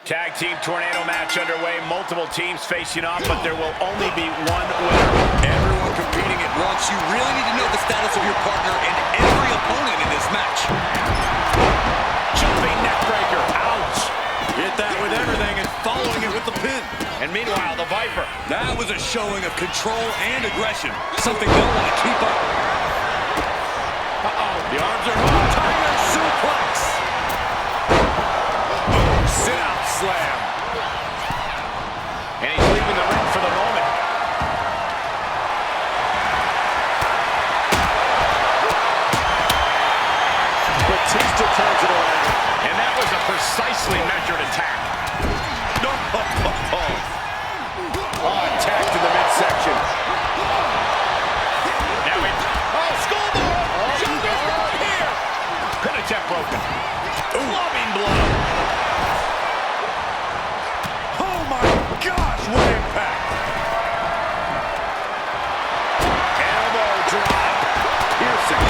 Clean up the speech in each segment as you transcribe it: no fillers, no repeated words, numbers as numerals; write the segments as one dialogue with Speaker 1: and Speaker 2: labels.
Speaker 1: Tag team tornado match underway. Multiple teams facing off, but there will only be one winner.
Speaker 2: Everyone competing at once. You really need to know the status of your partner and every opponent in this match.
Speaker 1: Jumping neck breaker. Ouch.
Speaker 2: Hit that with everything and following it with the pin.
Speaker 1: And meanwhile, the Viper.
Speaker 2: That was a showing of control and aggression. Something they'll want to keep up. The arms are hooked. Tiger suplex. Sit-out slam.
Speaker 1: And he's leaving the ring for the moment.
Speaker 3: Batista turns it around.
Speaker 1: And that was a precisely measured attack.
Speaker 2: No.
Speaker 1: Attacked in the midsection. Now it.
Speaker 2: Schoolboy! Jumping from here!
Speaker 1: Pin attempt broken. Loving blow.
Speaker 2: Oh my gosh, what impact!
Speaker 1: Elbow drop. Piercing.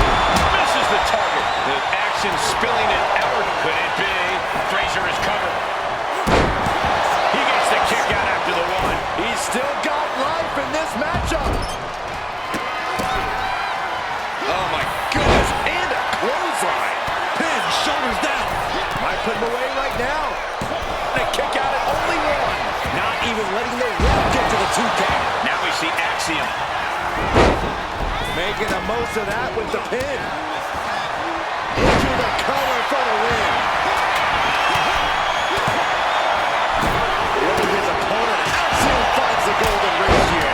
Speaker 1: Misses the target. The action spilling an effort. Could it be? Frazier is covered. He gets the kick out after the one.
Speaker 3: He's still got life in this matchup.
Speaker 2: Oh my goodness, and a clothesline. Pin, shoulders down.
Speaker 3: Might put him away right now. And a kick out at only one. Not even letting the ref get to the 2 count.
Speaker 1: Now we see Axiom.
Speaker 3: Making the most of that with the pin. Into the cover for the win. Look at his opponent. Axiom finds the golden ratio.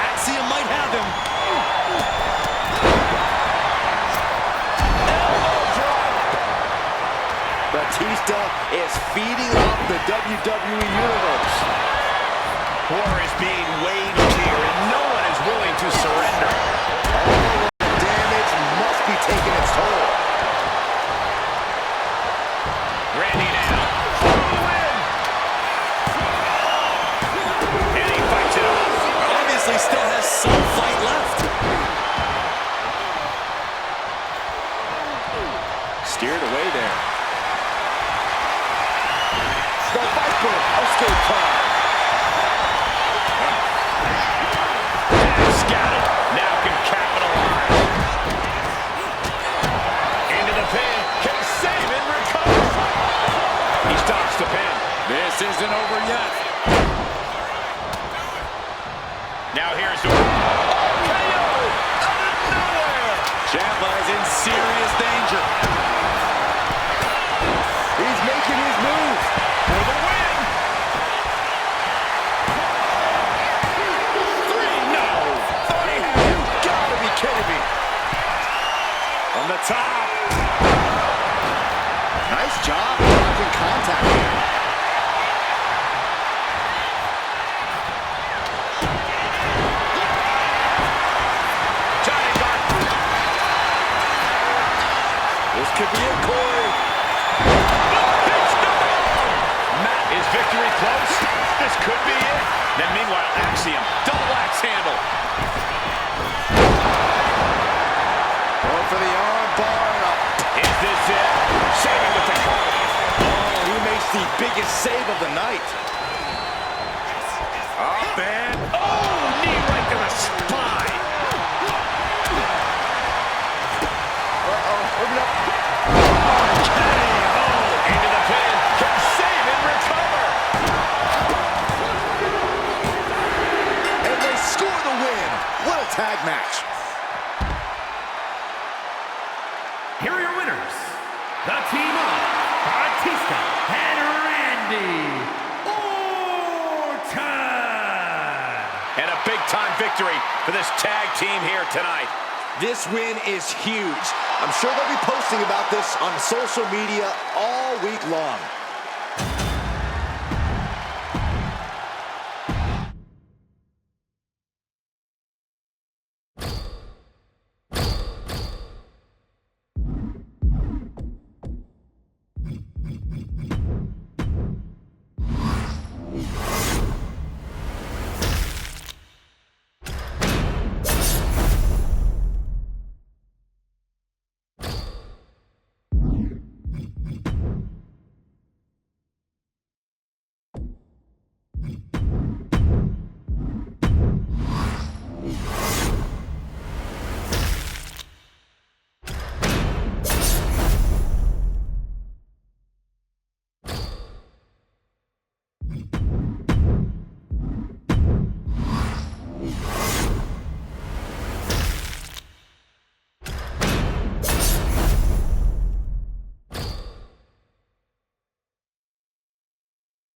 Speaker 2: Axiom might have him.
Speaker 3: Elbow drop. Batista is feeding off the WWE Universe.
Speaker 1: War is being waged here, and no one is willing to surrender.
Speaker 3: All the damage must be taking its toll.
Speaker 1: Randy now. For the win! And he fights it off.
Speaker 2: Obviously still has some fight left.
Speaker 3: Steered away there. The Viper escape plan.
Speaker 1: He's got it. Now can capitalize. Into the pin. Can save and recover. He stops the pin.
Speaker 2: This isn't over yet.
Speaker 1: Now here's the KO out of nowhere.
Speaker 2: Ciampa is in serious danger.
Speaker 3: He's making his move.
Speaker 1: For the win. 3, no. 3.
Speaker 3: You gotta be kidding me.
Speaker 2: From the top.
Speaker 3: Nice job blocking contact here.
Speaker 1: Johnny Garden.
Speaker 3: This could be a Corey.
Speaker 1: Matt, is victory close? This could be it. Then meanwhile, Axiom. Double axe handle.
Speaker 3: Going for the arm bar.
Speaker 1: Is this it? Saving with the cover.
Speaker 3: Oh, he makes the biggest save of the night.
Speaker 2: Up and
Speaker 1: Oh, knee right to the spine.
Speaker 3: Uh-oh, open up.
Speaker 1: KO into the pin. Can save and recover.
Speaker 3: And they score the win. What a tag match.
Speaker 4: Here are your winners, the team of Batista and Randy Orton.
Speaker 1: And a big-time victory for this tag team here tonight.
Speaker 3: This win is huge. I'm sure they'll be posting about this on social media all week long.